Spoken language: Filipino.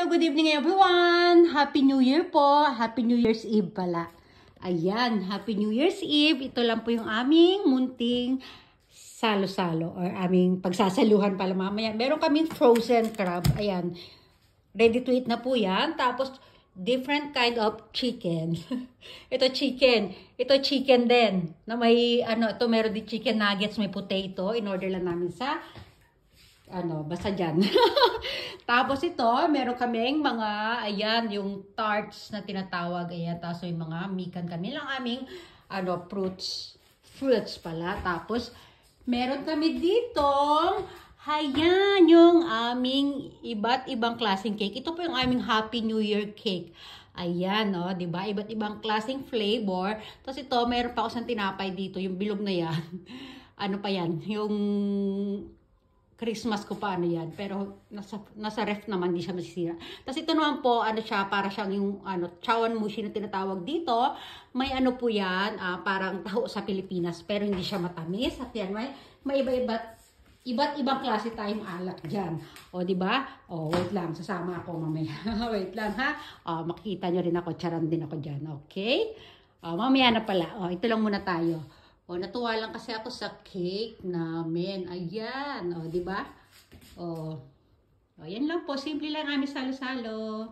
good evening everyone! Happy New Year po! Happy New Year's Eve pala. Ayan, Happy New Year's Eve. Ito lang po yung aming munting salo-salo or aming pagsasaluhan pala mamaya. Meron kaming frozen crab. Ayan, ready to eat na po yan. Tapos, different kind of chicken. Ito chicken. Ito chicken din. Na may, ito meron din chicken nuggets, may potato. In-order lang namin sa basta dyan. Tapos ito, meron kaming mga, ayan, yung tarts na tinatawag, ayan, tapos yung mga mikan kami lang aming, fruits pala. Tapos, meron kami dito, ayan, yung aming iba't ibang klaseng cake. Ito po yung aming Happy New Year cake. Ayan, no, di ba? Iba't ibang klaseng flavor. Tapos ito, meron pa ako sa tinapay dito, yung bilog na yan. Ano pa yan? Yung Christmas ko pa yan, pero nasa ref naman, di siya masisira. Tapos ito naman po, siya, para siyang yung chawan mushi na tinatawag dito. May po yan, parang taho sa Pilipinas, pero hindi siya matamis. At yan, may iba't ibang klase tayong alak dyan. O, di ba? O, wait lang, sasama ako mamaya. Wait lang, ha? O, makikita nyo rin ako, charan din ako dyan, okay? O, mamaya na pala. O, ito lang muna tayo. O, natuwa lang kasi ako sa cake namin. Ayan. O, di ba? O, yan lang po. Simple lang namin salo-salo.